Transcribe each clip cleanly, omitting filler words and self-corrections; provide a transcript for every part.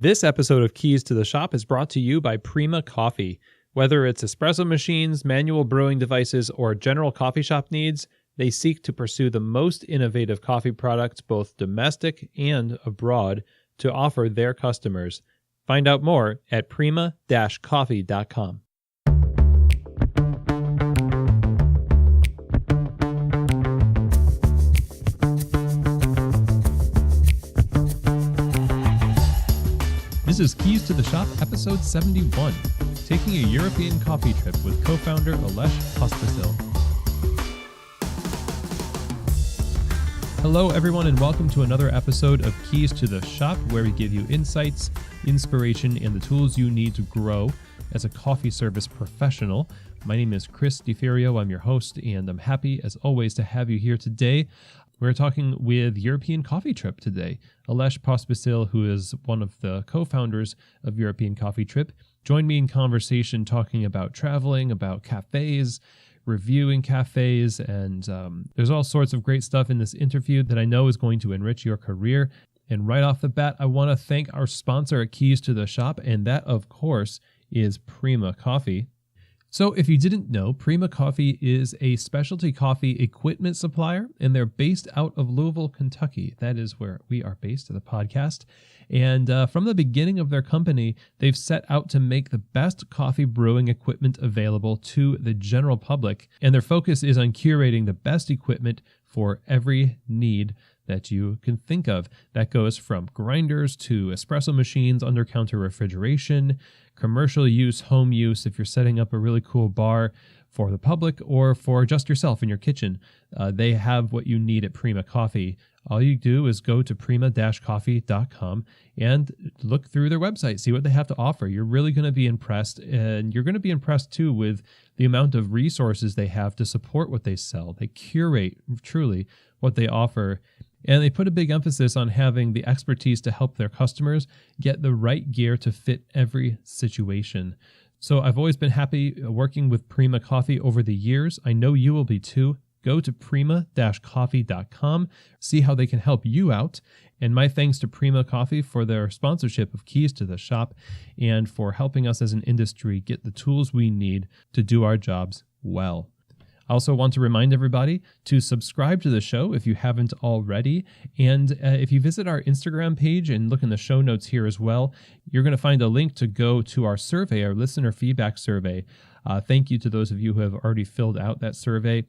This episode of Keys to the Shop is brought to you by Prima Coffee. Whether it's espresso machines, manual brewing devices, or general coffee shop needs, they seek to pursue the most innovative coffee products, both domestic and abroad, to offer their customers. Find out more at prima-coffee.com. This is Keys to the Shop, episode 71, taking a European coffee trip with co-founder Alesh Pospisil. Hello, everyone, and welcome to another episode of Keys to the Shop, where we give you insights, inspiration, and the tools you need to grow as a coffee service professional. My name is Chris DeFerio. I'm your host, and I'm happy, as always, to have you here today. We're talking with European Coffee Trip today. Alesh Pospisil, who is one of the co-founders of European Coffee Trip, joined me in conversation talking about traveling, about cafes, reviewing cafes, and there's all sorts of great stuff in this interview that I know is going to enrich your career. And right off the bat, I want to thank our sponsor at Keys to the Shop, and that, of course, is Prima Coffee. So if you didn't know, Prima Coffee is a specialty coffee equipment supplier, and they're based out of Louisville, Kentucky. That is where we are based at the podcast. And from the beginning of their company, they've set out to make the best coffee brewing equipment available to the general public. And their focus is on curating the best equipment for every need that you can think of. That goes from grinders to espresso machines, under-counter refrigeration, commercial use, home use, if you're setting up a really cool bar for the public or for just yourself in your kitchen. They have what you need at Prima Coffee. All you do is go to prima-coffee.com and look through their website, see what they have to offer. You're really going to be impressed, and you're going to be impressed too with the amount of resources they have to support what they sell. They curate truly what they offer, and they put a big emphasis on having the expertise to help their customers get the right gear to fit every situation. So I've always been happy working with Prima Coffee over the years. I know you will be too. Go to prima-coffee.com, see how they can help you out. And my thanks to Prima Coffee for their sponsorship of Keys to the Shop and for helping us as an industry get the tools we need to do our jobs well. I also want to remind everybody to subscribe to the show if you haven't already. And if you visit our Instagram page and look in the show notes here as well, you're going to find a link to go to our survey, our listener feedback survey. Thank you to those of you who have already filled out that survey,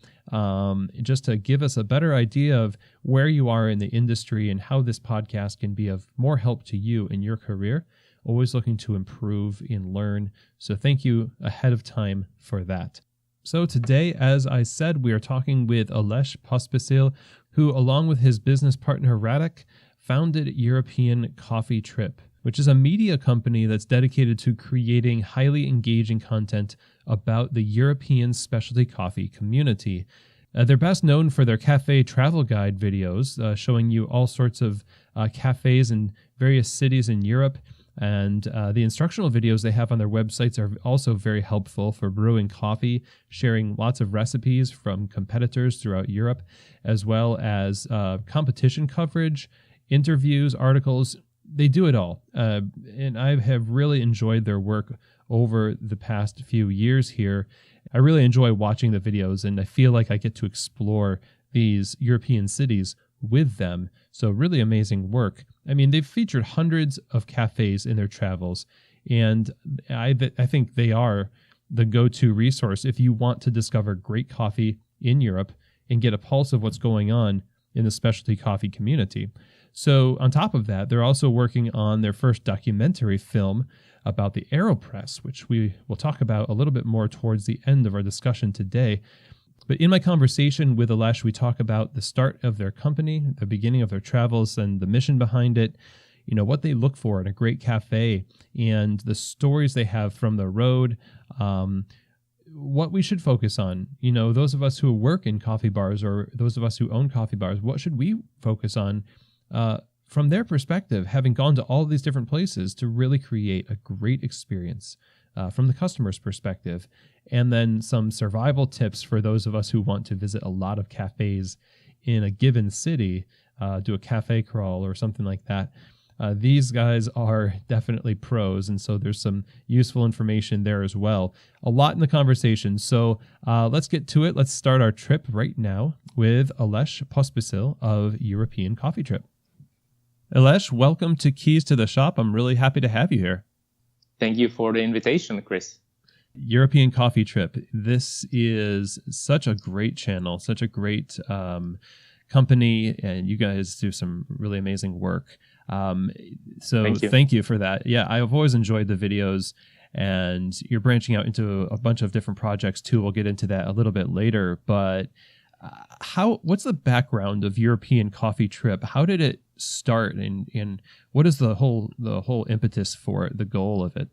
just to give us a better idea of where you are in the industry and how this podcast can be of more help to you in your career. Always looking to improve and learn. So thank you ahead of time for that. So today, as I said, we are talking with Alesh Pospisil, who, along with his business partner Radek, founded European Coffee Trip, which is a media company that's dedicated to creating highly engaging content about the European specialty coffee community. They're best known for their cafe travel guide videos, showing you all sorts of cafes in various cities in Europe. And the instructional videos they have on their websites are also very helpful for brewing coffee, sharing lots of recipes from competitors throughout Europe, as well as competition coverage, interviews, articles. They do it all. And I have really enjoyed their work over the past few years here. I really enjoy watching the videos, and I feel like I get to explore these European cities with them. So really amazing work. I mean, they've featured hundreds of cafes in their travels, and I think they are the go-to resource if you want to discover great coffee in Europe and get a pulse of what's going on in the specialty coffee community. So on top of that, they're also working on their first documentary film about the AeroPress, which we will talk about a little bit more towards the end of our discussion today. But in my conversation with Alesh, we talk about the start of their company, the beginning of their travels, and the mission behind it, you know, what they look for in a great cafe, and the stories they have from the road, what we should focus on. You know, those of us who work in coffee bars or those of us who own coffee bars, what should we focus on from their perspective, having gone to all these different places to really create a great experience from the customer's perspective, and then some survival tips for those of us who want to visit a lot of cafes in a given city, do a cafe crawl or something like that. These guys are definitely pros, and so there's some useful information there as well. A lot in the conversation, so let's get to it. Let's start our trip right now with Alesh Pospisil of European Coffee Trip. Alesh, welcome to Keys to the Shop. I'm really happy to have you here. Thank you for the invitation, Chris. European Coffee Trip. This is such a great channel, such a great company, and you guys do some really amazing work. So thank you for that. Yeah, I've always enjoyed the videos, and you're branching out into a bunch of different projects too. We'll get into that a little bit later, but what's the background of European Coffee Trip? How did it start, and what is the whole impetus for it, the goal of it?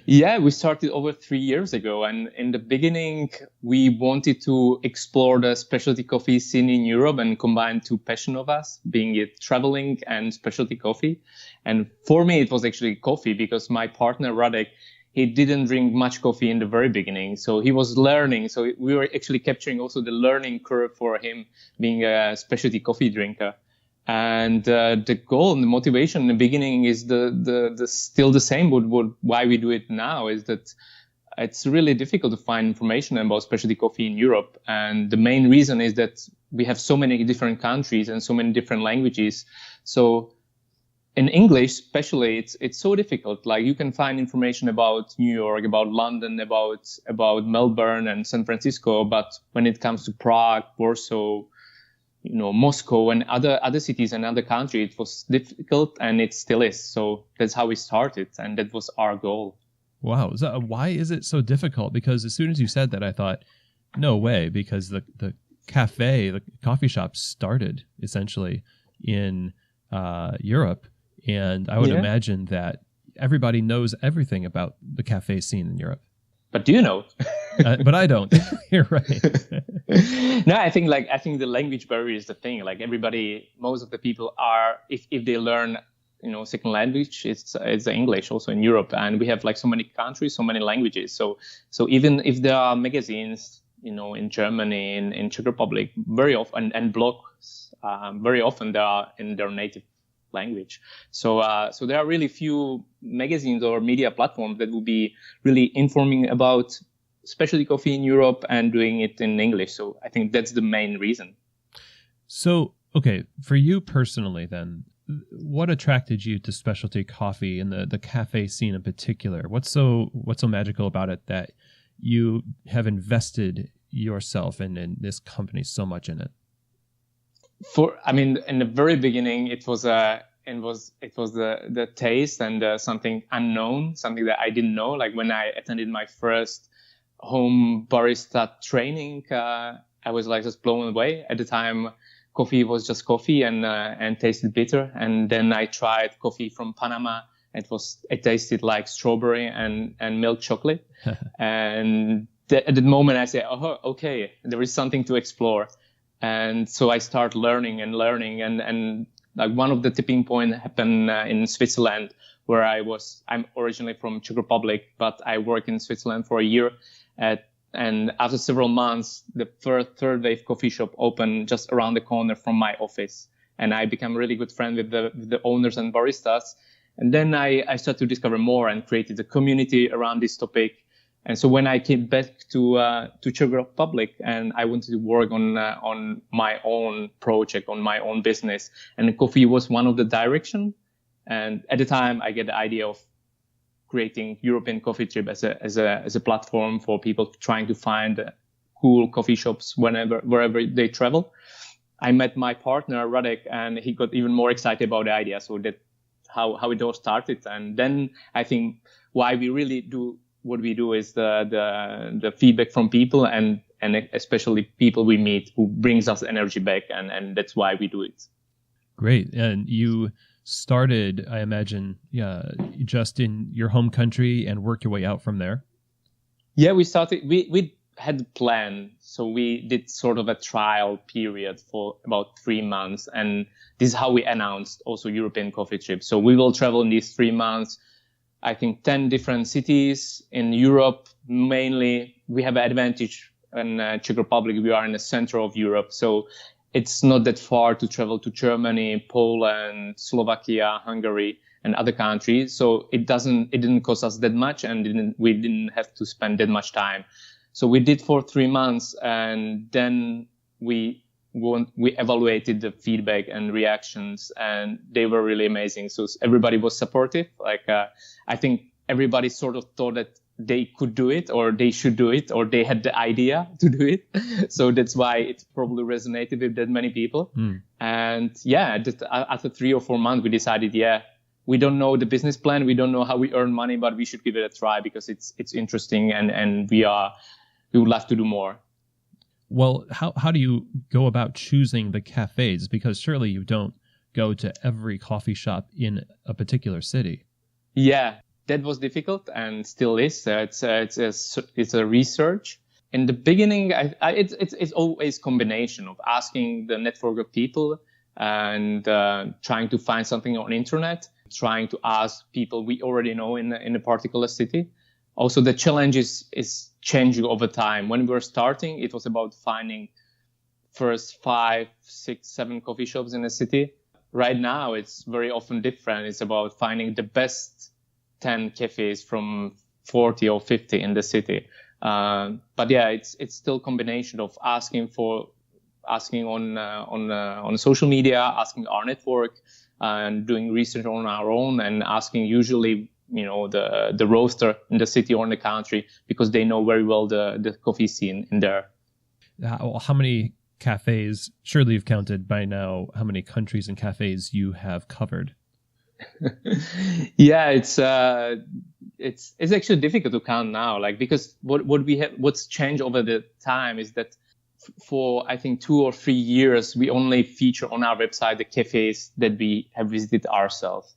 Yeah, we started over 3 years ago, and in the beginning we wanted to explore the specialty coffee scene in Europe and combine two passion of us, being it traveling and specialty coffee. And for me it was actually coffee, because my partner Radek, he didn't drink much coffee in the very beginning, so he was learning. So we were actually capturing also the learning curve for him, being a specialty coffee drinker. And the goal and the motivation in the beginning is the still the same. Why we do it now is that it's really difficult to find information about specialty coffee in Europe. And the main reason is that we have so many different countries and so many different languages. So in English, especially, it's so difficult. Like, you can find information about New York, about London, about Melbourne and San Francisco, but when it comes to Prague, Warsaw, Moscow and other cities and other countries, it was difficult, and it still is. So that's how we started, and that was our goal. Wow. So why is it so difficult? Because as soon as you said that, I thought, no way, because the coffee shop started essentially in Europe. And I would imagine that everybody knows everything about the cafe scene in Europe. But do you know? But I don't. You're right. No, I think the language barrier is the thing. Like, most of the people are, if they learn, second language, it's English also in Europe. And we have like so many countries, so many languages. So even if there are magazines, in Germany, in Czech Republic, very often, and blogs, very often they are in their native language. So there are really few magazines or media platforms that will be really informing about specialty coffee in Europe and doing it in English. So I think that's the main reason. So, okay, for you personally then, what attracted you to specialty coffee and the cafe scene in particular? What's so magical about it that you have invested yourself in this company so much in it? In the very beginning, it was the taste and something unknown, something that I didn't know. Like, when I attended my first home barista training, I was like just blown away. At the time, coffee was just coffee and tasted bitter. And then I tried coffee from Panama. It tasted like strawberry and milk chocolate. And at the moment I said, oh, okay, there is something to explore. And so I start learning and like, one of the tipping point happened in Switzerland, where I'm originally from Czech Republic, but I worked in Switzerland for a year. And after several months, the third wave coffee shop opened just around the corner from my office. And I became a really good friend with the owners and baristas. And then I started to discover more and created a community around this topic. And so when I came back to Czech Republic, and I wanted to work on my own project, on my own business, and coffee was one of the direction. And at the time, I get the idea of creating European Coffee Trip as a platform for people trying to find cool coffee shops wherever they travel. I met my partner Radek, and he got even more excited about the idea. So that how it all started. And then I think why we really do what we do is the feedback from people and especially people we meet who brings us energy back, and that's why we do it. Great. And you started, I imagine, just in your home country and worked your way out from there? Yeah, we had a plan. So we did sort of a trial period for about 3 months. And this is how we announced also European Coffee Trip. So we will travel in these 3 months, I think 10 different cities in Europe. Mainly, we have an advantage in Czech Republic. We are in the center of Europe. So it's not that far to travel to Germany, Poland, Slovakia, Hungary, and other countries. So it didn't cost us that much, and we didn't have to spend that much time. So we did for 3 months, and then we evaluated the feedback and reactions, and they were really amazing. So everybody was supportive. I think everybody sort of thought that they could do it, or they should do it, or they had the idea to do it. So that's why it probably resonated with that many people. And after 3 or 4 months, we decided, we don't know the business plan, we don't know how we earn money, but we should give it a try because it's interesting, and we would love to do more. Well, how do you go about choosing the cafes? Because surely you don't go to every coffee shop in a particular city. Yeah, that was difficult and still is. It's a research. In the beginning, it's always combination of asking the network of people and trying to find something on internet, trying to ask people we already know in a particular city. Also, the challenge is changing over time. When we were starting, it was about finding first 5, 6, 7 coffee shops in a city. Right now, it's very often different. It's about finding the best 10 cafes from 40 or 50 in the city. But yeah, it's still a combination of asking on social media, asking our network, and doing research on our own, and asking usually the roaster in the city or in the country, because they know very well the coffee scene in there. How many cafes, surely you've counted by now how many countries and cafes you have covered? Yeah, it's actually difficult to count now, because what's changed over the time is that for I think 2 or 3 years we only feature on our website the cafes that we have visited ourselves.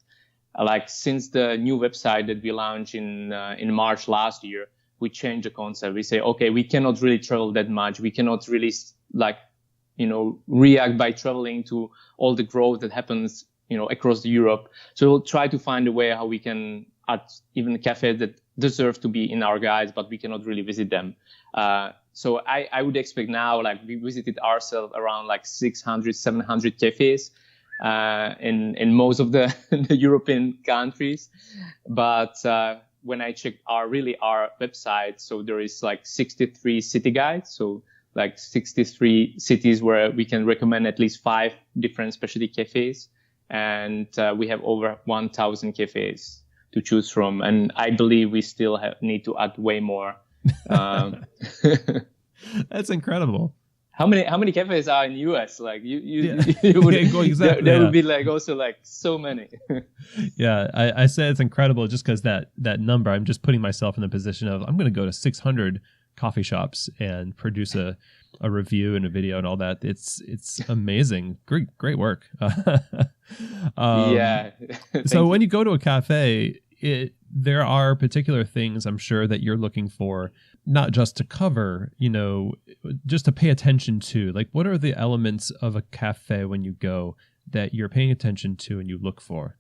Since the new website that we launched in March last year, we changed the concept. We say, okay, we cannot really travel that much. We cannot really react by traveling to all the growth that happens, across Europe. So we'll try to find a way how we can add even cafes that deserve to be in our guides, but we cannot really visit them. So I would expect now, we visited ourselves around 600, 700 cafes. In most of the European countries, but when I checked our website, so there is 63 city guides, so 63 cities where we can recommend at least 5 different specialty cafes, and we have over 1,000 cafes to choose from, and I believe we still need to add way more. That's incredible. How many cafes are in the US? There would be also so many. Yeah, I say it's incredible just because that number. I'm just putting myself in the position of I'm going to go to 600 coffee shops and produce a review and a video and all that. It's amazing. Great work. Yeah. So when you go to a cafe, there are particular things I'm sure that you're looking for, not just to cover, just to pay attention to. What are the elements of a cafe when you go that you're paying attention to and you look for?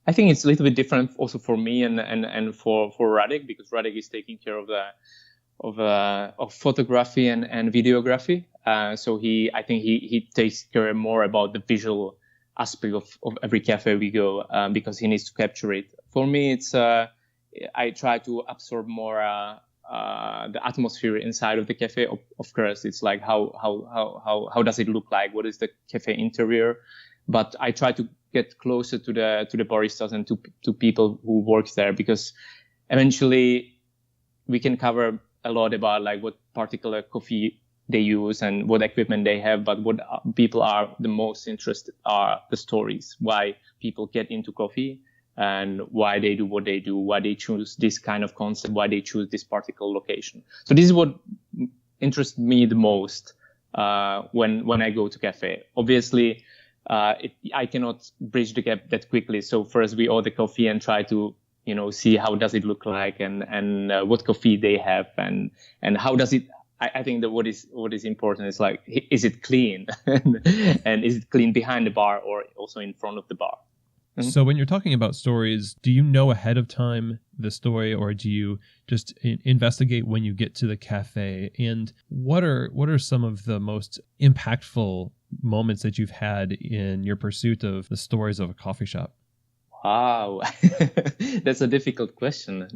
I think it's a little bit different also for me and for Radek, because Radek is taking care of photography and videography. So I think he takes care more about the visual aspect of every cafe we go, because he needs to capture it. For me, it's I try to absorb more the atmosphere inside of the cafe. Of course, it's how does it look like? What is the cafe interior? But I try to get closer to the baristas and to people who work there, because eventually we can cover a lot about what particular coffee they use and what equipment they have, but what people are the most interested are the stories, why people get into coffee and why they do what they do, why they choose this kind of concept, why they choose this particular location. So this is what interests me the most when I go to cafe. Obviously, I cannot bridge the gap that quickly. So first we order coffee and try to see how does it look like and what coffee they have and how does it. I think that what is important is is it clean and is it clean behind the bar or also in front of the bar? Mm-hmm. So when you're talking about stories, do you know ahead of time the story, or do you just investigate when you get to the cafe? And what are some of the most impactful moments that you've had in your pursuit of the stories of a coffee shop? Wow, that's a difficult question.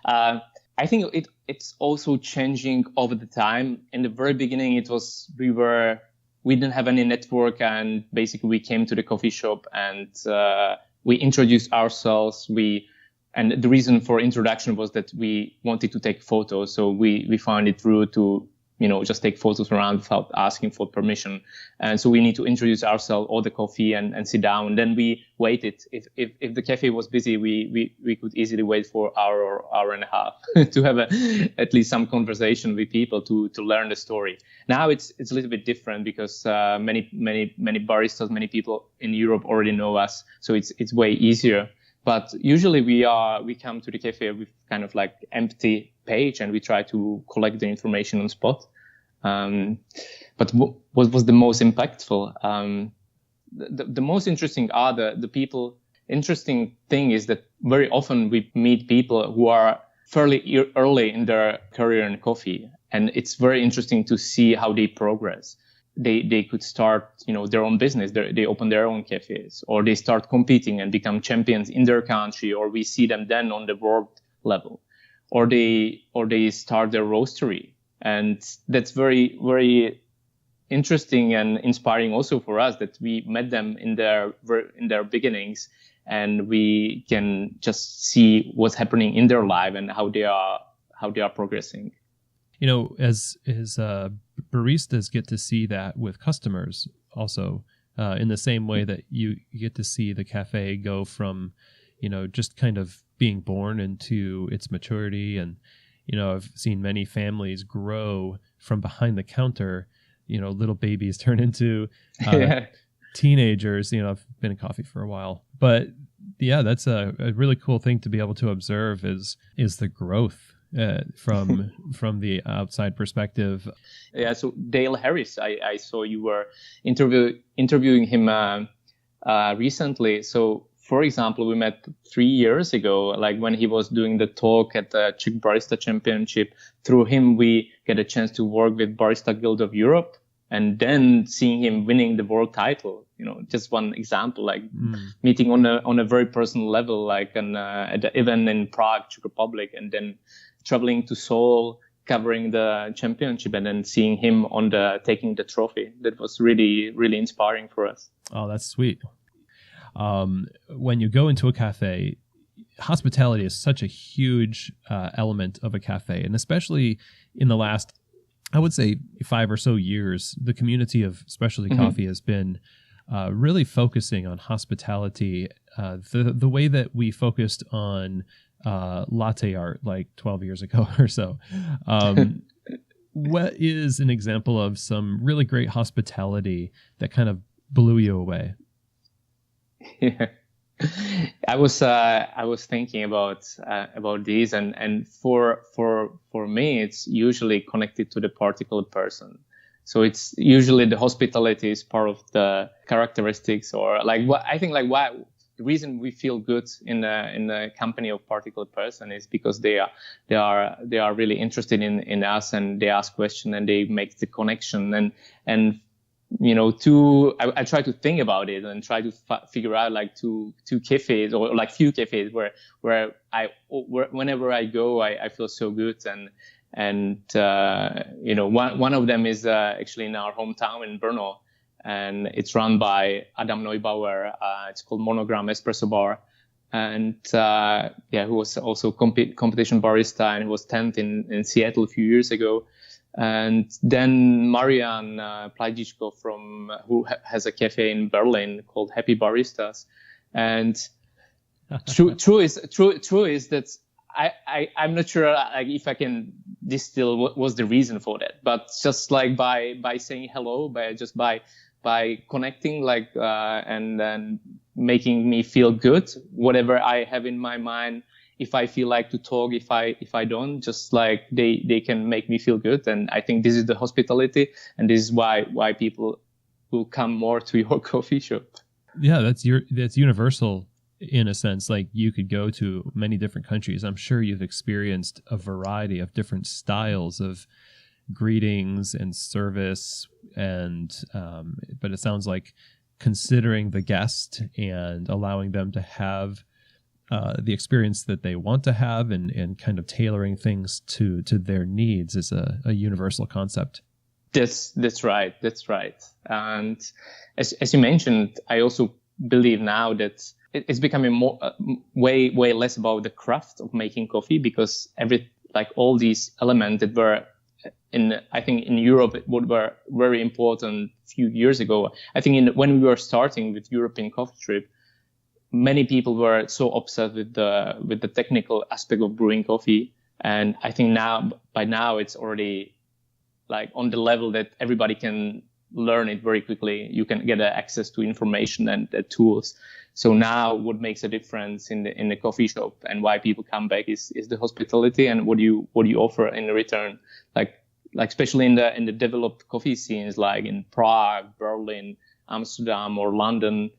I think it's also changing over the time. In the very beginning, we didn't have any network, and basically we came to the coffee shop and we introduced ourselves. And the reason for introduction was that we wanted to take photos, so we found it rude to just take photos around without asking for permission. And so we need to introduce ourselves, order coffee, and sit down. Then we waited. If the cafe was busy, we could easily wait for hour or hour and a half to have at least some conversation with people to learn the story. Now it's a little bit different because many baristas, many people in Europe already know us, so it's way easier. But usually we come to the cafe with kind of like empty page, and we try to collect the information on spot. But what was the most impactful? The most interesting are the people. Interesting thing is that very often we meet people who are fairly early in their career in coffee, and it's very interesting to see how they progress. They could start, their own business. They open their own cafes, or they start competing and become champions in their country, or we see them then on the world level, or they start their roastery. And that's very, very interesting and inspiring also for us that we met them in their beginnings, and we can just see what's happening in their life and how they are progressing. As baristas get to see that with customers also, in the same way that you get to see the cafe go from, just kind of being born into its maturity. And, I've seen many families grow from behind the counter, little babies turn into teenagers. I've been in coffee for a while, but yeah, that's a really cool thing to be able to observe is the growth from the outside perspective. Yeah. So Dale Harris, I saw you were interviewing him recently. So, for example, we met 3 years ago, like when he was doing the talk at the Czech Barista Championship. Through him, we get a chance to work with Barista Guild of Europe, and then seeing him winning the world title. Just one example, like meeting on a very personal level, like at the event in Prague, Czech Republic, and then traveling to Seoul, covering the championship, and then seeing him taking the trophy. That was really, really inspiring for us. Oh, that's sweet. When you go into a cafe, hospitality is such a huge element of a cafe, and especially in the last, I would say, 5 or so years, the community of specialty coffee has been really focusing on hospitality. The way that we focused on latte art like 12 years ago or so. What is an example of some really great hospitality that kind of blew you away? Yeah, I was thinking about these, and for me, it's usually connected to the particular person. So it's usually the hospitality is part of the characteristics, or like what I think, like why the reason we feel good in the company of particular person is because they are really interested in us, and they ask questions and they make the connection, and I try to think about it and try to figure out like two cafes, or like few cafes where whenever I go, I feel so good. And one of them is actually in our hometown in Brno, and it's run by Adam Neubauer. It's called Monogram Espresso Bar. And who was also competition barista, and he was 10th in Seattle a few years ago. And then Marian Plajdičko who has a cafe in Berlin called Happy Baristas. And true is that I'm not sure like if I can distill what was the reason for that, but just like by saying hello, by connecting, like and then making me feel good, whatever I have in my mind. If I feel like to talk, if I don't, just like they can make me feel good. And I think this is the hospitality, and this is why people will come more to your coffee shop. Yeah, that's universal in a sense. Like you could go to many different countries. I'm sure you've experienced a variety of different styles of greetings and service and but it sounds like considering the guest and allowing them to have the experience that they want to have, and kind of tailoring things to their needs is a universal concept. That's right. And as you mentioned, I also believe now that it's becoming more way less about the craft of making coffee, because all these elements that were I think in Europe were very important a few years ago. I think when we were starting with European Coffee Trip, many people were so obsessed with the technical aspect of brewing coffee, and I think by now it's already like on the level that everybody can learn it very quickly. You can get access to information and tools. So now what makes a difference in the coffee shop and why people come back is the hospitality and what you offer in return. Like especially in the developed coffee scenes, like in Prague, Berlin, Amsterdam, or London.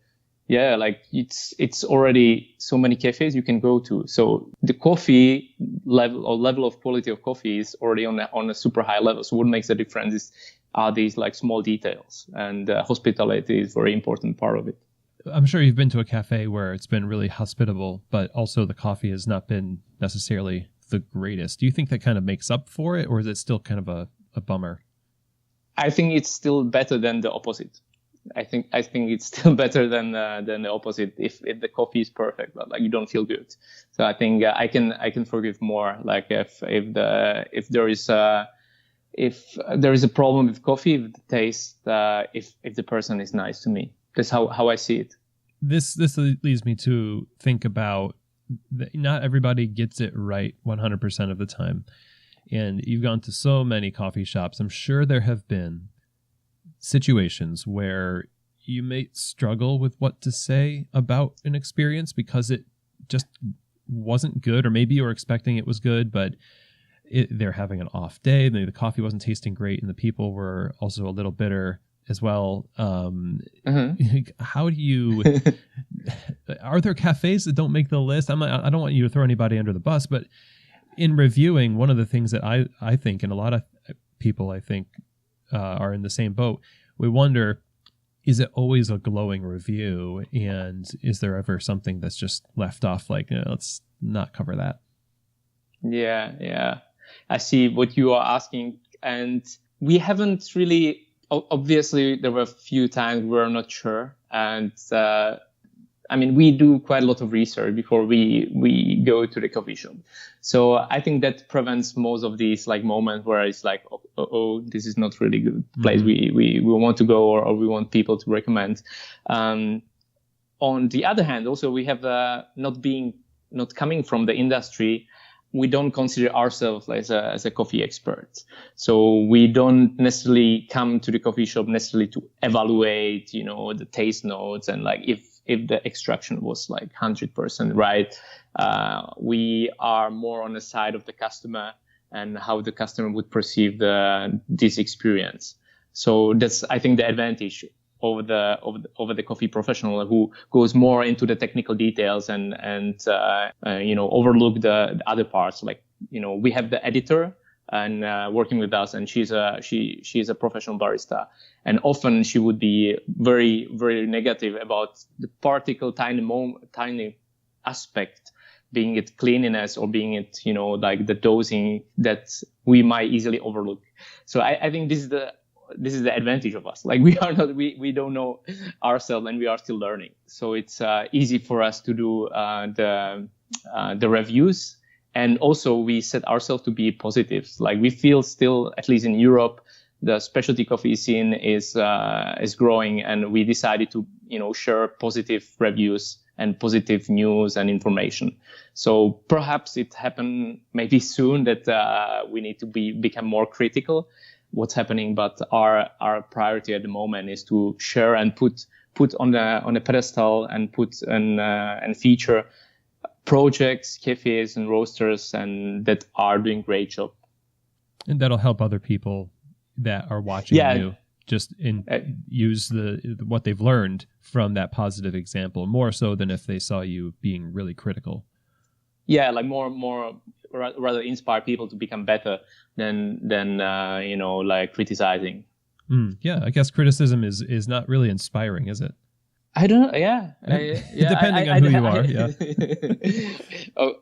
Yeah, like it's already so many cafes you can go to. So the coffee level of quality of coffee is already on a super high level. So what makes a difference are these like small details, and hospitality is a very important part of it. I'm sure you've been to a cafe where it's been really hospitable, but also the coffee has not been necessarily the greatest. Do you think that kind of makes up for it, or is it still kind of a bummer? I think it's still better than the opposite. I think it's still better than the opposite if the coffee is perfect, but like you don't feel good. So I think I can forgive more. Like if there is a problem with coffee, with the taste, if the person is nice to me. That's how I see it. This leads me to think about that not everybody gets it right 100% of the time. And you've gone to so many coffee shops. I'm sure there have been situations where you may struggle with what to say about an experience because it just wasn't good, or maybe you were expecting it was good, but they're having an off day. Maybe the coffee wasn't tasting great and the people were also a little bitter as well. How do you are there cafes that don't make the list? I don't want you to throw anybody under the bus, but in reviewing, one of the things that I think, and a lot of people I think are in the same boat, we wonder, is it always a glowing review, and is there ever something that's just left off, like let's not cover that? Yeah, I see what you are asking, and we haven't really. Obviously, there were a few times we're not sure, and I mean, we do quite a lot of research before we go to the coffee shop. So I think that prevents most of these like moments where it's like, oh, this is not really good place we want to go, or we want people to recommend. On the other hand, also we have not coming from the industry. We don't consider ourselves as a coffee expert. So we don't necessarily come to the coffee shop necessarily to evaluate, the taste notes and like if the extraction was like 100% right. We are more on the side of the customer and how the customer would perceive this experience. So that's, I think, the advantage over the coffee professional who goes more into the technical details and overlook the other parts. Like, we have the editor and working with us, and she's a professional barista, and often she would be very, very negative about the particle tiny aspect, being it cleanliness or being it like the dosing that we might easily overlook. So I think this is the advantage of us. Like we don't know ourselves, and we are still learning. So it's easy for us to do the reviews, and also we set ourselves to be positive. Like we feel still, at least in Europe, the specialty coffee scene is growing, and we decided to share positive reviews and positive news and information. So perhaps it happen maybe soon that we need to become more critical what's happening, but our priority at the moment is to share and put on a pedestal and put and feature projects, cafes and roasters and that are doing great job. And that'll help other people that are watching you just use what they've learned from that positive example, more so than if they saw you being really critical. Yeah, like more rather inspire people to become better than like criticizing. Yeah, I guess criticism is not really inspiring, is it? I don't know. Yeah, Depending on who you are. Yeah.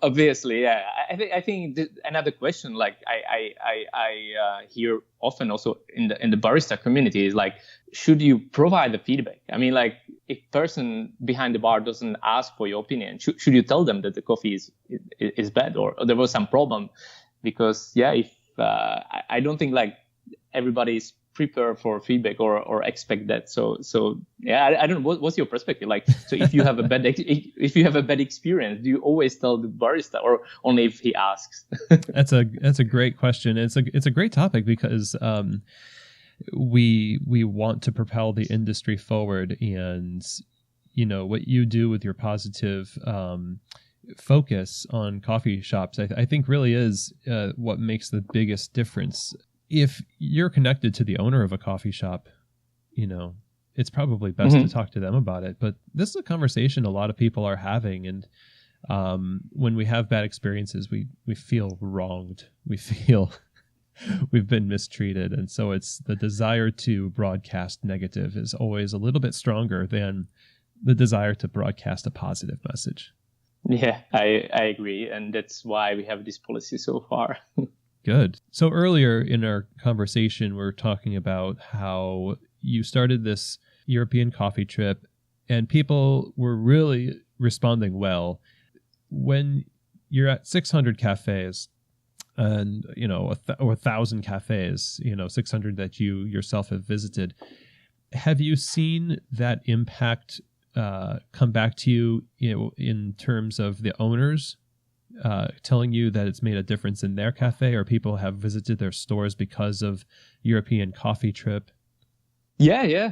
Obviously, yeah. I think another question, like I hear often also in the barista community, is like, should you provide the feedback? I mean, like, if person behind the bar doesn't ask for your opinion, should you tell them that the coffee is bad, or there was some problem? Because if I don't think like everybody's prepare for feedback or expect that. So yeah, I don't know. What's your perspective? Like, so if you have a bad experience, do you always tell the barista, or only if he asks? That's a great question. It's a great topic because we want to propel the industry forward, and what you do with your positive focus on coffee shops, I think really is what makes the biggest difference. If you're connected to the owner of a coffee shop, it's probably best to talk to them about it. But this is a conversation a lot of people are having. And when we have bad experiences, we feel wronged. We feel we've been mistreated. And so it's the desire to broadcast negative is always a little bit stronger than the desire to broadcast a positive message. Yeah, I agree. And that's why we have this policy so far. Good. So earlier in our conversation, we were talking about how you started this European coffee trip and people were really responding well. When you're at 600 cafes and, or 1,000 cafes, 600 that you yourself have visited, have you seen that impact come back to you, in terms of the owners telling you that it's made a difference in their cafe, or people have visited their stores because of European coffee trip? Yeah.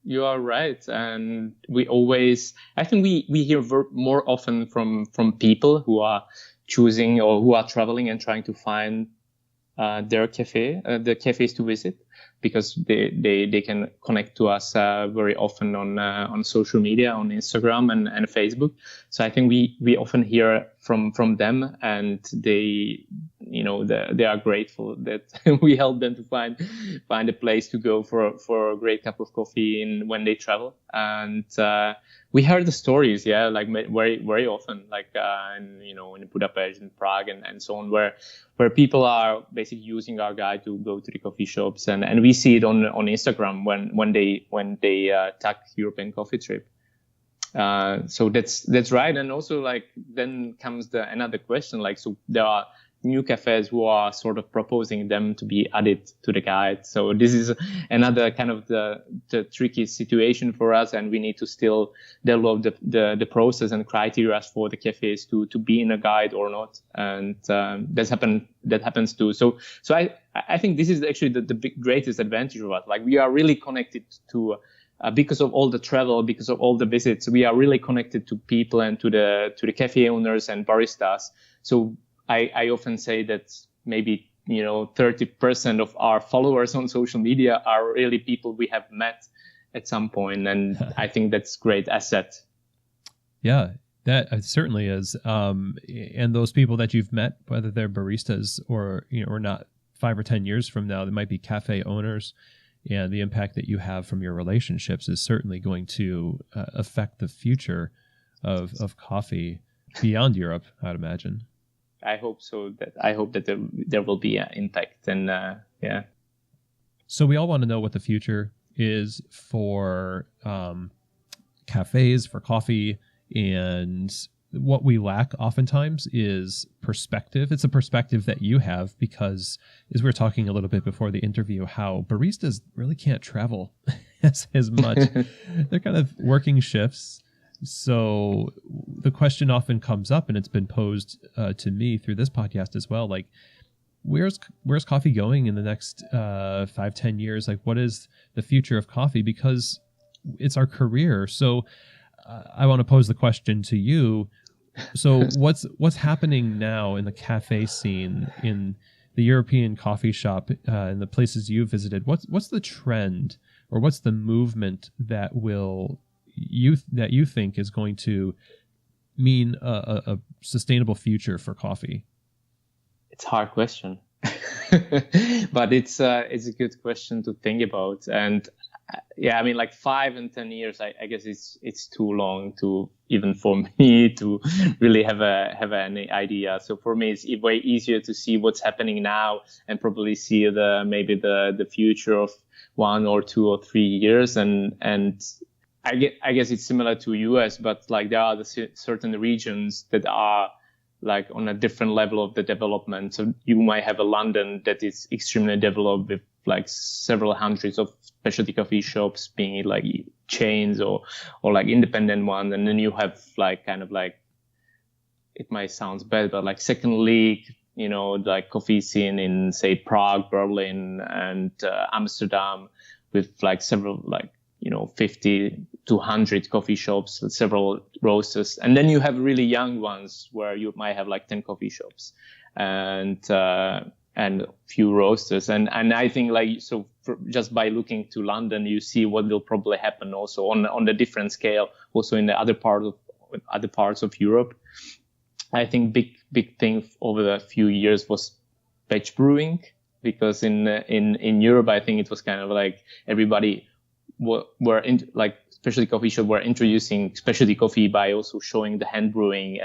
You are right. And I think we hear more often from people who are choosing or who are traveling and trying to find their the cafes to visit, because they can connect to us very often on social media, on Instagram and Facebook. So I think we often hear from them, and they are grateful that we help them to find a place to go for a great cup of coffee when they travel. And we heard the stories, like very very often, like in Budapest and Prague and so on, where people are basically using our guide to go to the coffee shops, and we see it on Instagram when they tag European Coffee Trip. So that's right. And also, like, then comes another question, like, so there are new cafes who are sort of proposing them to be added to the guide. So this is another kind of the tricky situation for us, and we need to still develop the process and criteria for the cafes to be in a guide or not. And that happens too. So I think this is actually the greatest advantage of us. Like, we are really connected to because of all the travel, because of all the visits, we are really connected to people and to the cafe owners and baristas. So I often say that maybe 30% of our followers on social media are really people we have met at some point, and I think that's great asset. Yeah, that certainly is. And those people that you've met, whether they're baristas or or not, 5 or 10 years from now, they might be cafe owners, and the impact that you have from your relationships is certainly going to affect the future of coffee beyond Europe, I'd imagine. I hope so. I hope that there will be an impact, and yeah. So we all want to know what the future is for cafes, for coffee, and what we lack oftentimes is perspective. It's a perspective that you have because, as we were talking a little bit before the interview, how baristas really can't travel as much. They're kind of working shifts. So the question often comes up, and it's been posed to me through this podcast as well, like, where's coffee going in the next 5-10 years? Like, what is the future of coffee? Because it's our career. So I want to pose the question to you. So what's happening now in the cafe scene, in the European coffee shop, in the places you visited? What's the trend, or what's the movement that you think is going to mean a sustainable future for coffee? It's a hard question. But it's a good question to think about. And yeah, I mean, like 5 and 10 years, I guess it's too long to even for me to really have any idea. So for me, it's way easier to see what's happening now and probably see maybe the future of 1 or 2 or 3 years. And I guess it's similar to US, but like there are certain regions that are like on a different level of the development. So you might have a London that is extremely developed with like several hundreds of specialty coffee shops, being it like chains or like independent ones. And then you have like kind of like, it might sound bad, but like second league, like coffee scene in say Prague, Berlin, and Amsterdam, with like several like 50 to 100 coffee shops, several roasters. And then you have really young ones where you might have like 10 coffee shops and few roasters. And I think like, so just by looking to London, you see what will probably happen also on the different scale, also in the other parts of Europe. I think big thing over the few years was batch brewing, because in Europe, I think it was kind of like everybody like specialty coffee shop were introducing specialty coffee by also showing the hand brewing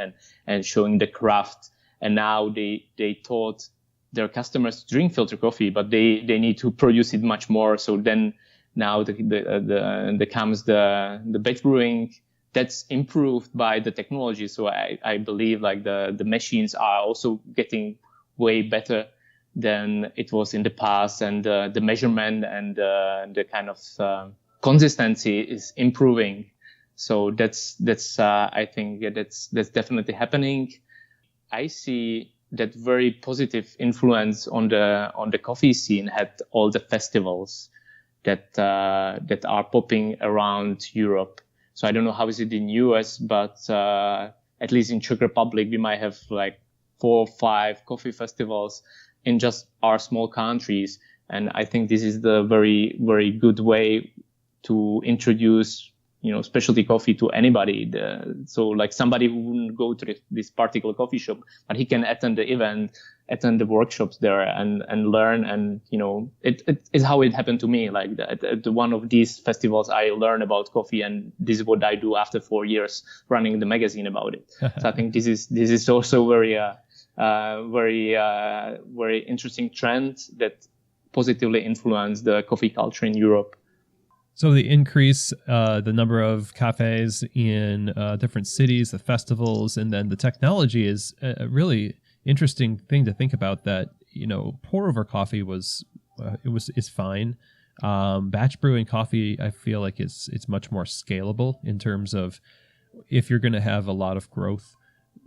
and showing the craft. And now they taught their customers to drink filter coffee, but they need to produce it much more. So then now the comes the batch brewing that's improved by the technology. So I believe like the machines are also getting way better than it was in the past, and the measurement and the kind of consistency is improving. So that's I think that's definitely happening. I see that very positive influence on the coffee scene had all the festivals that are popping around Europe. So I don't know how is it in US, but at least in Czech Republic we might have like 4 or 5 coffee festivals in just our small countries. And I think this is the very, very good way to introduce, specialty coffee to anybody. So like somebody who wouldn't go to this particular coffee shop, but he can attend the event, attend the workshops there and learn. And, it is how it happened to me. Like at one of these festivals, I learned about coffee, and this is what I do after 4 years running the magazine about it. So I think this is also very interesting trend that positively influenced the coffee culture in Europe. So the increase, the number of cafes in different cities, the festivals, and then the technology is a really interesting thing to think about. That pour over coffee is fine. Batch brewing coffee, I feel like it's much more scalable in terms of if you're going to have a lot of growth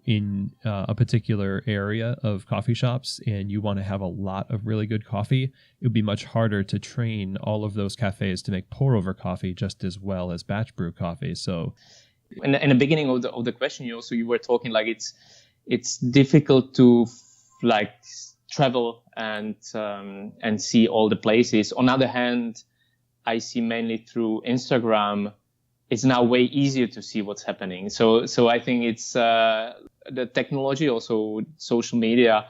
in a particular area of coffee shops and you want to have a lot of really good coffee, it would be much harder to train all of those cafes to make pour over coffee just as well as batch brew coffee. So in the beginning of the question, you were talking like it's difficult to like travel and see all the places. On the other hand, I see mainly through Instagram, it's now way easier to see what's happening. So I think it's the technology, also social media,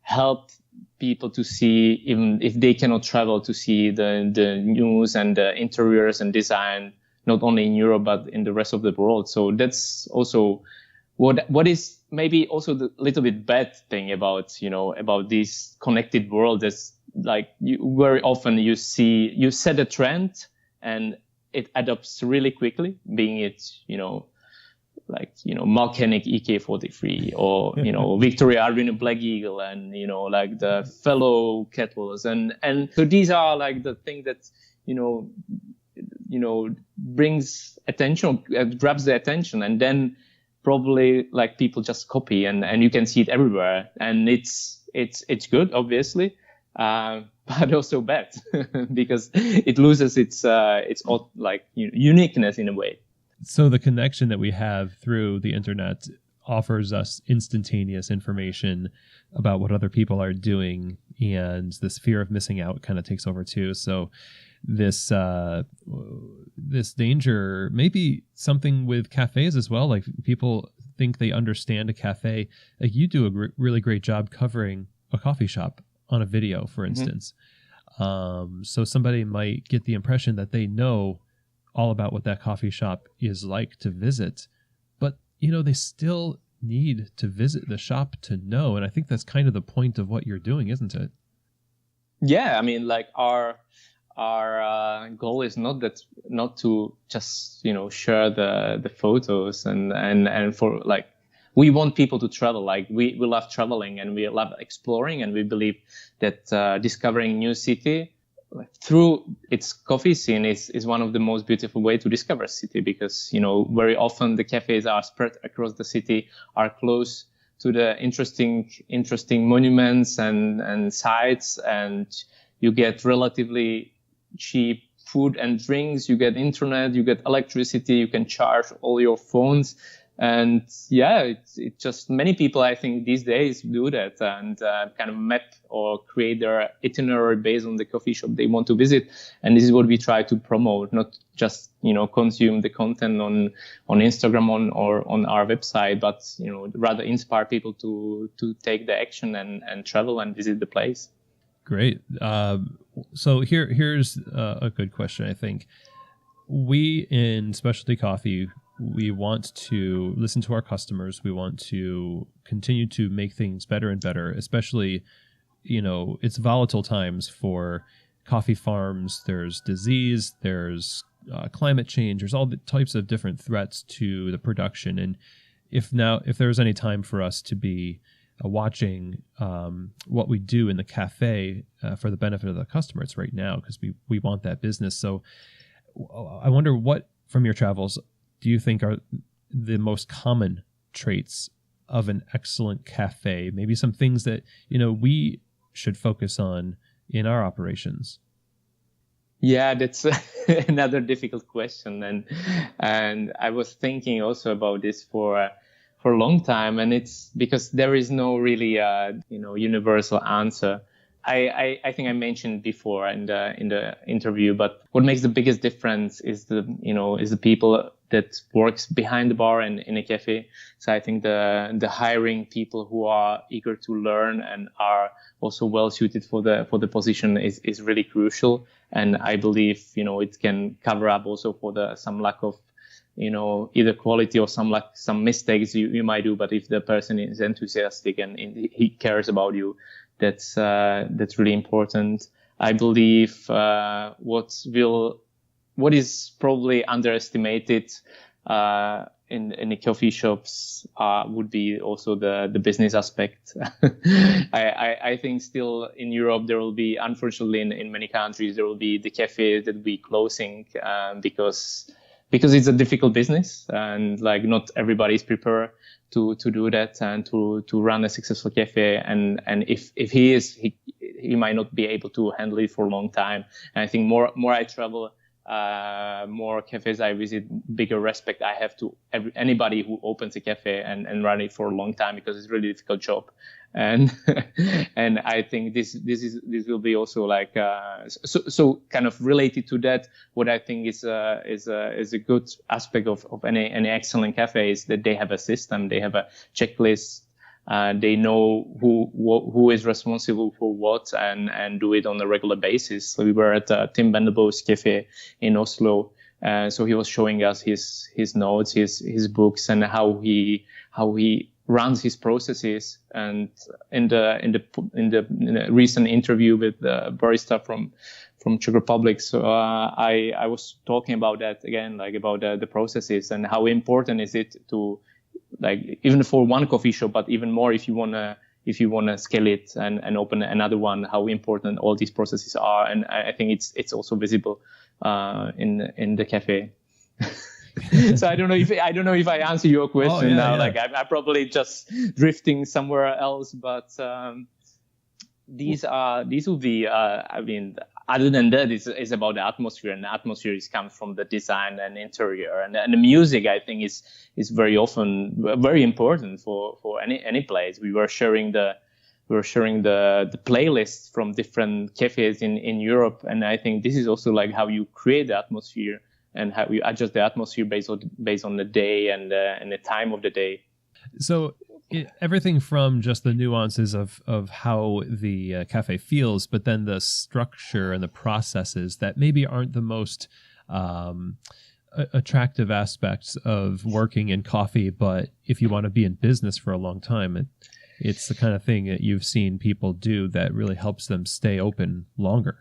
help people to see, even if they cannot travel, to see the news and the interiors and design, not only in Europe but in the rest of the world. So that's also what is maybe also the little bit bad thing about this connected world. Is like very often you set a trend and it adopts really quickly, being it, Malkenic EK43 or, Victoria Arduino Black Eagle and, like the fellow kettles. And so these are like the thing that, brings attention, grabs the attention, and then probably like people just copy and you can see it everywhere. And it's good, obviously. But also bad because it loses its uniqueness in a way. So the connection that we have through the internet offers us instantaneous information about what other people are doing, and this fear of missing out kind of takes over too. So this danger may be something with cafes as well. Like people think they understand a cafe. Like you do a really great job covering a coffee shop on a video, for instance. So somebody might get the impression that they know all about what that coffee shop is like to visit, but they still need to visit the shop to know. And I think that's kind of the point of what you're doing, isn't it? Yeah, I mean, like our goal is not to just share the photos and for like, we want people to travel. Like we love traveling and we love exploring, and we believe that discovering new city through its coffee scene is one of the most beautiful way to discover a city, because very often the cafes are spread across the city, are close to the interesting monuments and sites, and you get relatively cheap food and drinks, you get internet, you get electricity, you can charge all your phones. And yeah, it just, many people I think these days do that and kind of map or create their itinerary based on the coffee shop they want to visit. And this is what we try to promote, not just consume the content on Instagram or on our website, but rather inspire people to take the action and travel and visit the place. Great. So here's a good question. I think we in specialty coffee, we want to listen to our customers. We want to continue to make things better and better, especially, it's volatile times for coffee farms. There's disease, there's climate change, there's all the types of different threats to the production. And if there's any time for us to be watching what we do in the cafe for the benefit of the customer, it's right now, because we want that business. So I wonder, what from your travels do you think are the most common traits of an excellent cafe? Maybe some things that, we should focus on in our operations. Yeah, that's another difficult question. And I was thinking also about this for a long time. And it's because there is no really, universal answer. I think I mentioned before in the interview, but what makes the biggest difference is the people that works behind the bar and in a cafe. So I think the hiring people who are eager to learn and are also well suited for the position is really crucial. And I believe it can cover up also for some lack of either quality or some mistakes you might do. But if the person is enthusiastic and he cares about you, that's really important. I believe what is probably underestimated in the coffee shops would be also the business aspect. I think still in Europe there will be, unfortunately in many countries, there will be the cafes that will be closing because it's a difficult business, and like not everybody is prepared to do that and to run a successful cafe. And if he is, he might not be able to handle it for a long time. And I think more I travel, more cafes I visit, bigger respect I have to anybody who opens a cafe and run it for a long time, because it's a really difficult job. And and I think this will be also like so kind of related to that. What I think is a good aspect of any excellent cafe is that they have a system, they have a checklist. They know who is responsible for what and do it on a regular basis. So we were at Tim Bendelbo's cafe in Oslo. So he was showing us his notes, his books, and how he runs his processes. And in the recent interview with the barista from Czech Republic, so I was talking about that again, like about the processes and how important is it to, like, even for one coffee shop, but even more if you wanna scale it and open another one, how important all these processes are. And I think it's also visible in the cafe. So I don't know if I answer your question now. Yeah. Like I'm probably just drifting somewhere else, but these will be. I mean, other than that, it's about the atmosphere, and the atmosphere comes from the design and interior, and the music. I think is very often very important for any place. We were sharing the playlists from different cafes in Europe, and I think this is also like how you create the atmosphere and how you adjust the atmosphere based on the day and the time of the day. So everything from just the nuances of how the cafe feels, but then the structure and the processes that maybe aren't the most attractive aspects of working in coffee, but if you want to be in business for a long time, it's the kind of thing that you've seen people do that really helps them stay open longer.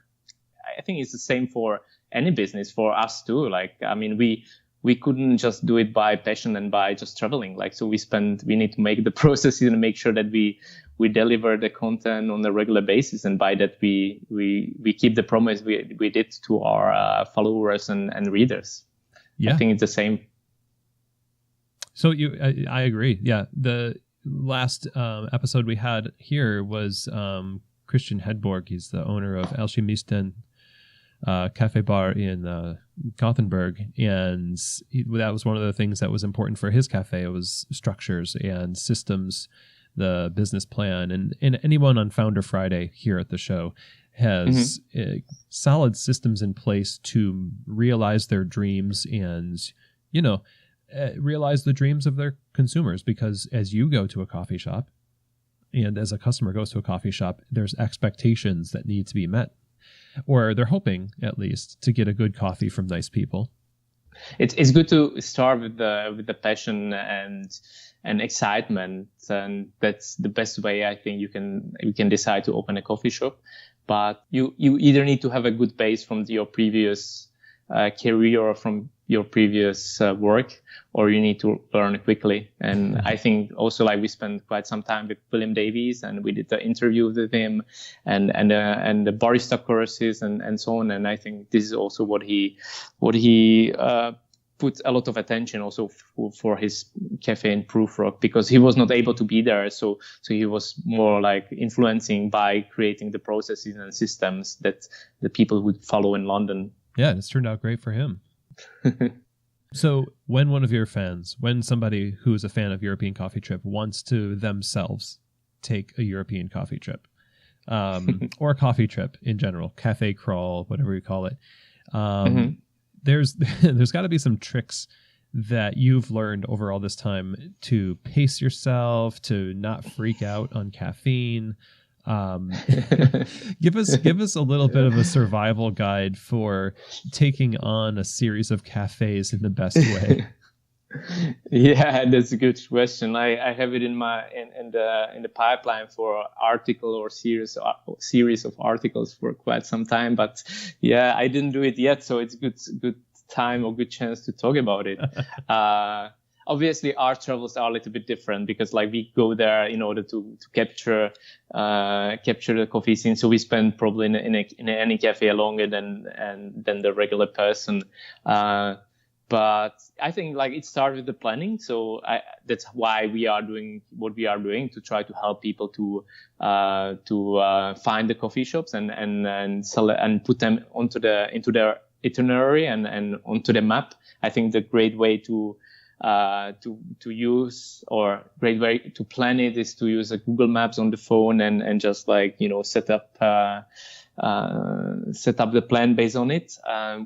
I think it's the same for any business, for us too. Like, I mean, we couldn't just do it by passion and by just traveling. Like, so we need to make the processes and make sure that we deliver the content on a regular basis. And by that, we keep the promise we did to our followers and readers. Yeah. I think it's the same. So I agree. Yeah. The last episode we had here was Christian Hedborg. He's the owner of Alchemisten cafe bar in Gothenburg, and that was one of the things that was important for his cafe. It was structures and systems, the business plan, and anyone on Founder Friday here at the show has solid systems in place to realize their dreams and, realize the dreams of their consumers. Because as you go to a coffee shop and as a customer goes to a coffee shop, there's expectations that need to be met, or they're hoping at least to get a good coffee from nice people. It's good to start with the passion and excitement, and that's the best way I think you can decide to open a coffee shop. But you either need to have a good base from your previous career or from your previous work, or you need to learn quickly. And I think also, like, we spent quite some time with William Davies, and we did the interview with him and the barista courses and so on. And I think this is also what he put a lot of attention also for his cafe in Proof Rock, because he was not able to be there. So he was more like influencing by creating the processes and systems that the people would follow in London. Yeah, it's turned out great for him. So when somebody who is a fan of European Coffee Trip wants to themselves take a European coffee trip, or a coffee trip in general, cafe crawl, whatever you call it, there's got to be some tricks that you've learned over all this time to pace yourself, to not freak out on caffeine. Give us a little bit of a survival guide for taking on a series of cafes in the best way. Yeah, that's a good question. I have it in the pipeline for article or series of articles for quite some time, but yeah, I didn't do it yet, so it's good time or good chance to talk about it. Obviously, our travels are a little bit different because, like, we go there in order to capture the coffee scene. So we spend probably in any cafe longer than the regular person. But I think, like, it starts with the planning. So that's why we are doing what we are doing, to try to help people to find the coffee shops and sell it and put them into their itinerary and onto the map. I think the great way to use, or great way to plan it, is to use a Google Maps on the phone and just, like, set up the plan based on it.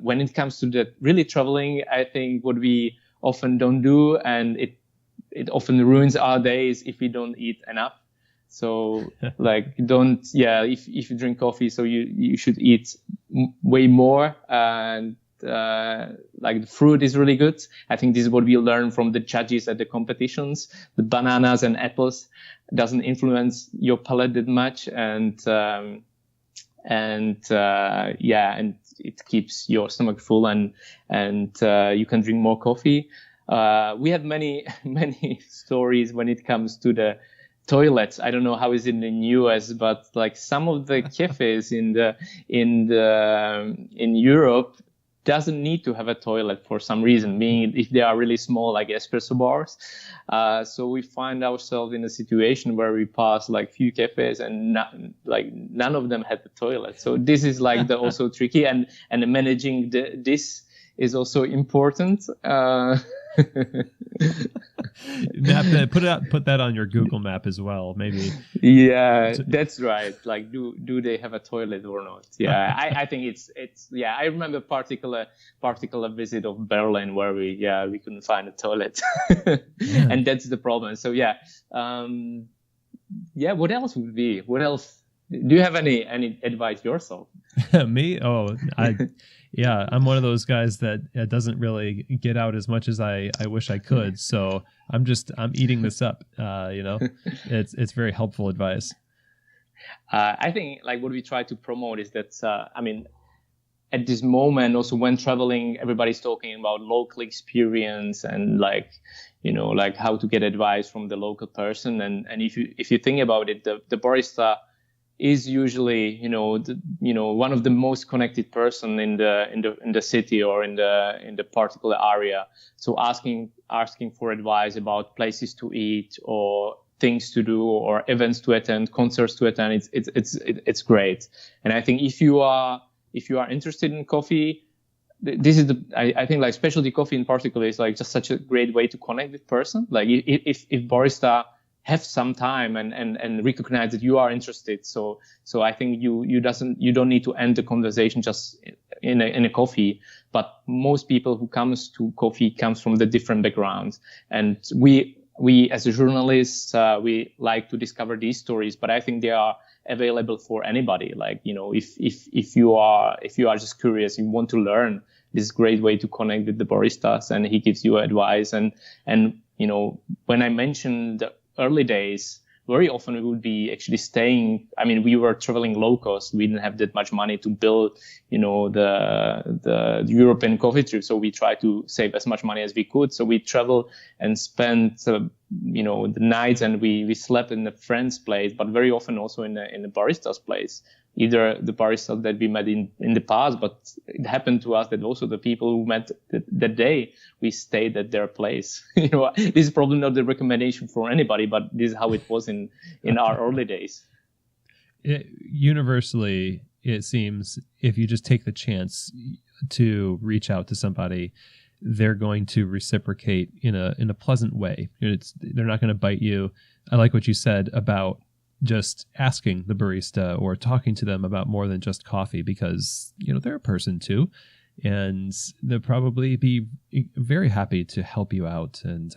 When it comes to the really traveling, I think what we often don't do, and it often ruins our days, if we don't eat enough. So like, if you drink coffee, so you should eat way more. And like, the fruit is really good. I think this is what we learn from the judges at the competitions. The bananas and apples doesn't influence your palate that much, and it keeps your stomach full, and you can drink more coffee. We had many stories when it comes to the toilets. I don't know how is it in US, but like, some of the cafes in Europe doesn't need to have a toilet for some reason, meaning if they are really small, like espresso bars. So we find ourselves in a situation where we pass like few cafes and none of them had the toilet. So this is like also tricky, and managing this is also important. Put that on your Google map as well, maybe. Yeah, that's right. Like, do they have a toilet or not? Yeah, I think it's yeah. I remember particular visit of Berlin where we couldn't find a toilet, and that's the problem. So yeah, what else would be? What else? Do you have any advice yourself? Me? Oh, I'm one of those guys that doesn't really get out as much as I wish I could. So I'm eating this up. It's very helpful advice. I think like what we try to promote is that, at this moment, also when traveling, everybody's talking about local experience and like how to get advice from the local person. And if you think about it, the barista is usually one of the most connected person in the city or in the particular area. So asking for advice about places to eat or things to do or events to attend, concerts to attend, it's great. And I think if you are interested in coffee, this is I think like specialty coffee in particular is like just such a great way to connect with person. Like if barista have some time and recognize that you are interested. So I think you don't need to end the conversation just in a coffee, but most people who comes to coffee comes from the different backgrounds. And we as a journalist, we like to discover these stories, but I think they are available for anybody. Like, if you are just curious, you want to learn, this is a great way to connect with the baristas and he gives you advice. And when I mentioned the early days, very often we would be actually staying. I mean, we were traveling low cost. We didn't have that much money to build, the European coffee trip. So we tried to save as much money as we could. So we traveled and spent, the nights, and we slept in a friend's place, but very often also in a barista's place. Either the baristas that we met in the past, but it happened to us that also the people who met that day, we stayed at their place. This is probably not the recommendation for anybody, but this is how it was in our early days. Universally, it seems if you just take the chance to reach out to somebody, they're going to reciprocate in a pleasant way. They're not going to bite you. I like what you said about just asking the barista or talking to them about more than just coffee, because they're a person too, and they'll probably be very happy to help you out. And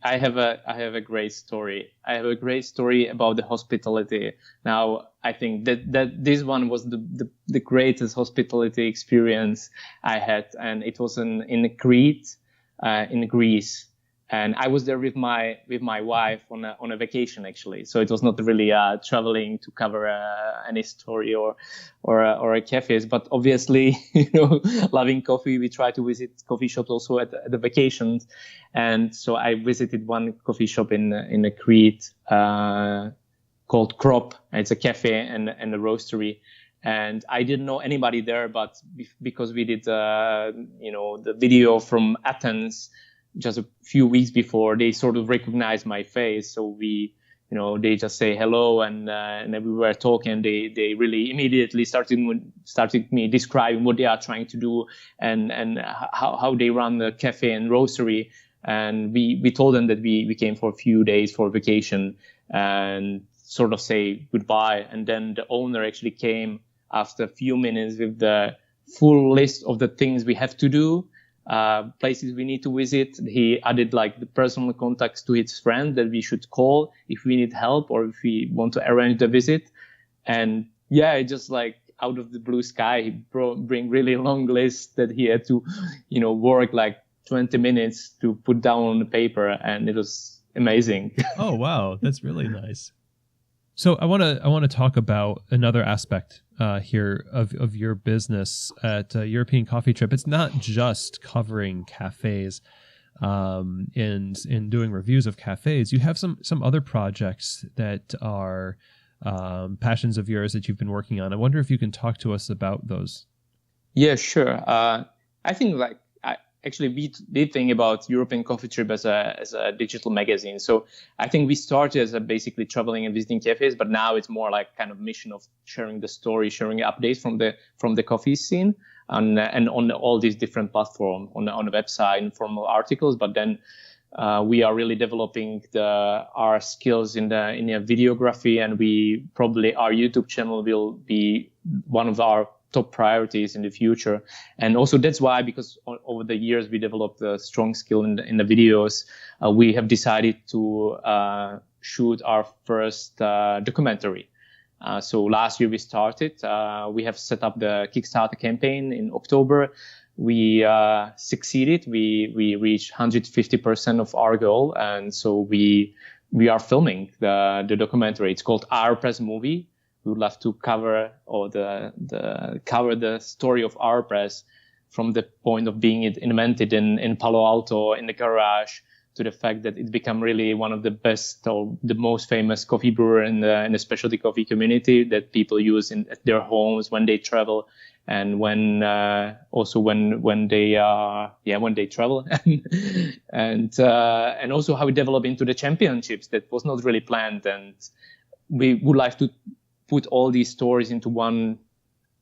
I have a great story. I have a great story about the hospitality. Now, I think that this one was the greatest hospitality experience I had, and it was in Crete, in Greece. And I was there with my wife on a vacation, actually. So it was not really traveling to cover any story or a cafes. But obviously, loving coffee, we try to visit coffee shops also at the vacations. And so I visited one coffee shop in a Crete called Crop. It's a cafe and a roastery. And I didn't know anybody there, but because we did the video from Athens just a few weeks before, they sort of recognized my face. So they just say hello, and then we were talking. They really immediately started me describing what they are trying to do and how they run the cafe and roastery. And we told them that we came for a few days for vacation and sort of say goodbye. And then the owner actually came after a few minutes with the full list of the things we have to do. Places we need to visit. He added like the personal contacts to his friend that we should call if we need help or if we want to arrange the visit. And it just like out of the blue sky, he bring really long list that he had to, work like 20 minutes to put down on the paper, and it was amazing. Oh wow, that's really nice. So I want to talk about another aspect here of your business at European Coffee Trip. It's not just covering cafes and doing reviews of cafes. You have some other projects that are passions of yours that you've been working on. I wonder if you can talk to us about those. Yeah, sure. I think like actually we did think about European Coffee Trip as a digital magazine. So I think we started as a basically traveling and visiting cafes, but now it's more like kind of mission of sharing the story, sharing updates from the coffee scene, and on all these different platforms, on the website, informal articles. But then we are really developing our skills in the videography, and our YouTube channel will be one of our top priorities in the future. And also that's why, because over the years we developed a strong skill in the videos, we have decided to shoot our first documentary. So last year we started. We have set up the Kickstarter campaign in October. We succeeded. We reached 150% of our goal, and so we are filming the documentary. It's called Aeropress Movie. We would love to cover the story of Aeropress from the point of being invented in Palo Alto in the garage, to the fact that it became really one of the best or the most famous coffee brewer in the specialty coffee community that people use at their homes when they travel, and when they travel, and also how we develop into the championships. That was not really planned, and we would like to put all these stories into one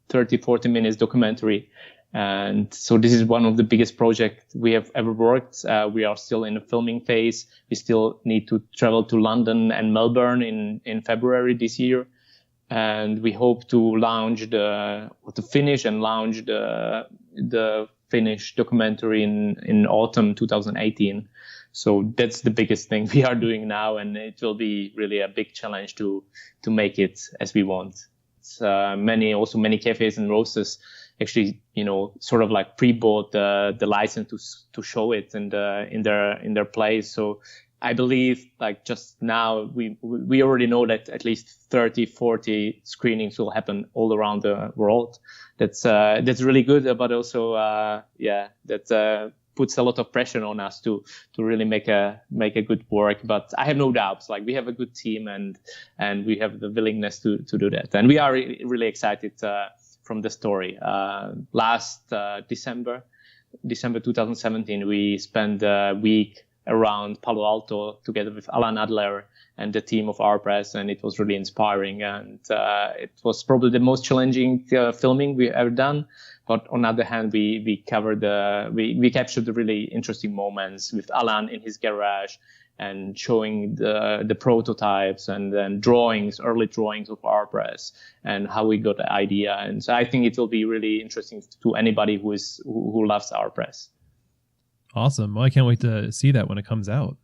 30-40 minutes documentary. And so this is one of the biggest projects we have ever worked. We are still in the filming phase. We still need to travel to London and Melbourne in February this year. And we hope to finish and launch the finished documentary in autumn 2018. So that's the biggest thing we are doing now, and it will be really a big challenge to make it as we want. It's, many cafes and roasters actually, sort of like pre-bought the license to show it in their place. So I believe like just now we already know that at least 30-40 screenings will happen all around the world. That's really good, but also that puts a lot of pressure on us to really make a good work. But I have no doubts. Like, we have a good team, and we have the willingness to do that, and we are really excited from the story. Last December 2017, we spent a week around Palo Alto together with Alan Adler and the team of Aeropress, and it was really inspiring. And it was probably the most challenging filming we've ever done. But on the other hand, we captured the really interesting moments with Alan in his garage, and showing the prototypes and then early drawings of Aeropress, and how we got the idea. And so I think it will be really interesting to anybody who loves Aeropress. Awesome. Well, I can't wait to see that when it comes out.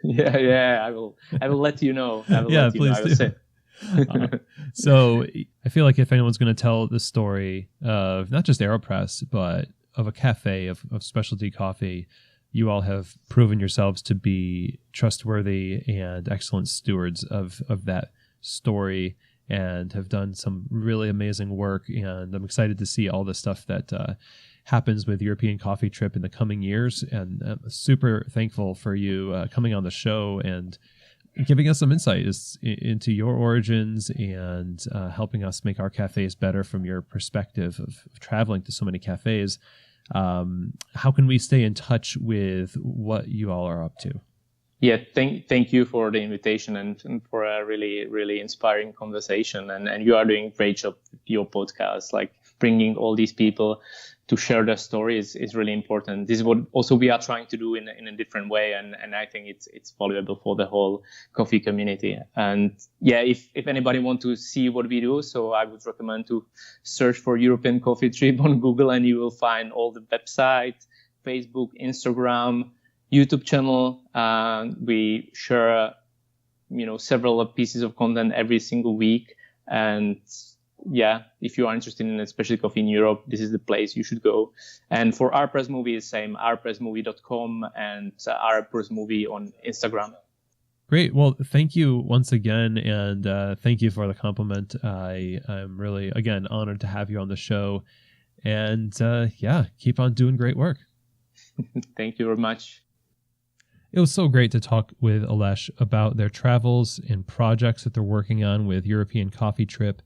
Yeah, I will let you know. Please do. So I feel like if anyone's going to tell the story of not just AeroPress, but of a cafe of specialty coffee, you all have proven yourselves to be trustworthy and excellent stewards of that story, and have done some really amazing work. And I'm excited to see all the stuff that happens with European Coffee Trip in the coming years. And I'm super thankful for you coming on the show and giving us some insight into your origins, and helping us make our cafes better from your perspective of traveling to so many cafes. How can we stay in touch with what you all are up to? Yeah, thank you for the invitation and for a really, really inspiring conversation. And you are doing a great job with your podcast, like bringing all these people to share their stories is really important. This is what also we are trying to do in a different way. And I think it's valuable for the whole coffee community. And yeah, if anybody want to see what we do, so I would recommend to search for European Coffee Trip on Google, and you will find all the website, Facebook, Instagram, YouTube channel. We share, several pieces of content every single week. And yeah, if you are interested in specialty coffee in Europe, this is the place you should go. And for Aeropress Movie, is same, aeropressmovie.com, and Aeropress Movie on Instagram. Great. Well, thank you once again, and thank you for the compliment. I'm really, again, honored to have you on the show. And keep on doing great work. Thank you very much. It was so great to talk with Alesh about their travels and projects that they're working on with European Coffee Trip.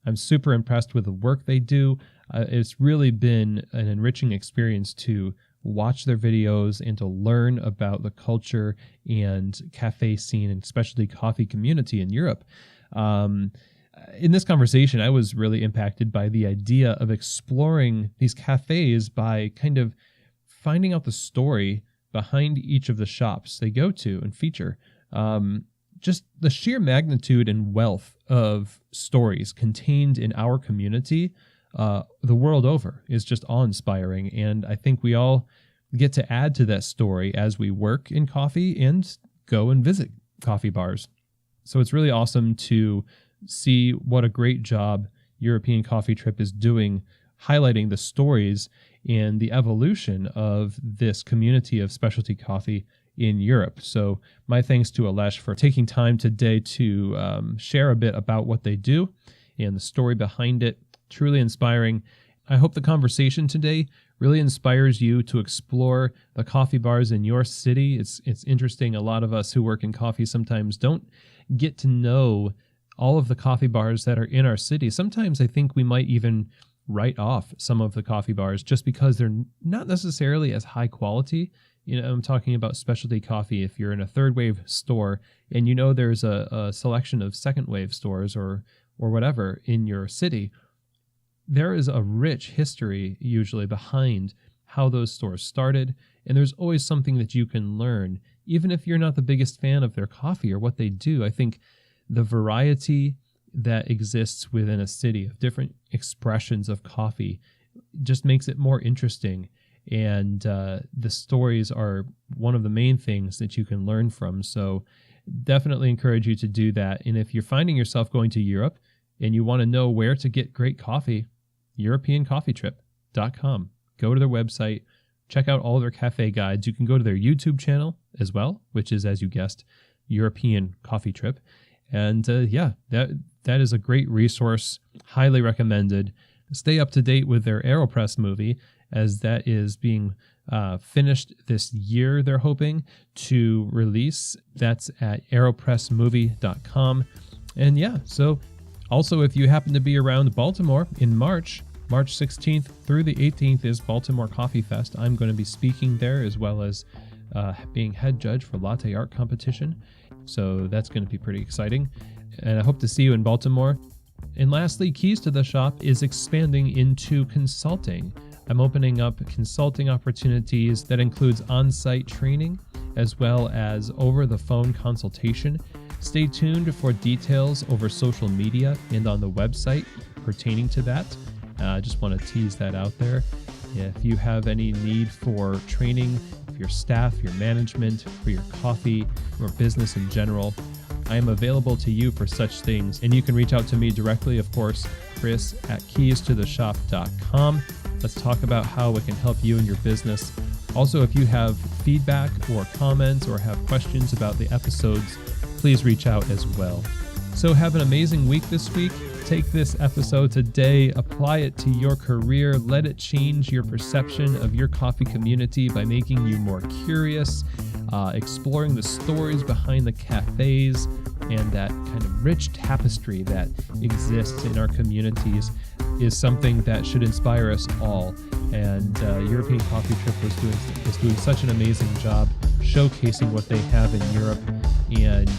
I'm super impressed with the work they do. It's really been an enriching experience to watch their videos and to learn about the culture and cafe scene and specialty coffee community in Europe. In this conversation, I was really impacted by the idea of exploring these cafes by kind of finding out the story behind each of the shops they go to and feature. Just the sheer magnitude and wealth of stories contained in our community the world over is just awe-inspiring. And I think we all get to add to that story as we work in coffee and go and visit coffee bars. So it's really awesome to see what a great job European Coffee Trip is doing, highlighting the stories and the evolution of this community of specialty coffee in Europe. So my thanks to Alesh for taking time today to share a bit about what they do and the story behind it. Truly inspiring. I hope the conversation today really inspires you to explore the coffee bars in your city. It's interesting. A lot of us who work in coffee sometimes don't get to know all of the coffee bars that are in our city. Sometimes I think we might even write off some of the coffee bars just because they're not necessarily as high quality. I'm talking about specialty coffee. If you're in a third wave store and there's a selection of second wave stores or whatever in your city, there is a rich history usually behind how those stores started, and there's always something that you can learn, even if you're not the biggest fan of their coffee or what they do. I think the variety that exists within a city of different expressions of coffee just makes it more interesting, and the stories are one of the main things that you can learn from. So definitely encourage you to do that. And if you're finding yourself going to Europe and you want to know where to get great coffee, EuropeanCoffeeTrip.com. Go to their website, check out all their cafe guides. You can go to their YouTube channel as well, which is, as you guessed, European Coffee Trip. And that is a great resource, highly recommended. Stay up to date with their AeroPress movie, as that is being finished this year, they're hoping to release. That's at aeropressmovie.com. And so also, if you happen to be around Baltimore in March 16th through the 18th is Baltimore Coffee Fest. I'm going to be speaking there, as well as being head judge for latte art competition. So that's going to be pretty exciting. And I hope to see you in Baltimore. And lastly, Keys to the Shop is expanding into consulting. I'm opening up consulting opportunities that includes on-site training as well as over-the-phone consultation. Stay tuned for details over social media and on the website pertaining to that. I just want to tease that out there. If you have any need for training for your staff, your management, for your coffee, or business in general, I am available to you for such things. And you can reach out to me directly, of course, Chris at keystotheshop.com. Let's talk about how it can help you and your business. Also, if you have feedback or comments or have questions about the episodes, please reach out as well. So have an amazing week this week. Take this episode today, apply it to your career, let it change your perception of your coffee community by making you more curious, exploring the stories behind the cafes and that kind of rich tapestry that exists in our communities is something that should inspire us all. And European Coffee Trip is doing such an amazing job showcasing what they have in Europe. And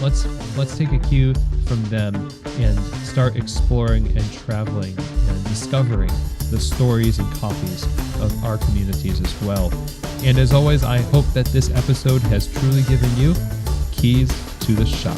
let's take a cue from them and start exploring and traveling and discovering the stories and coffees of our communities as well. And as always, I hope that this episode has truly given you keys to the shop.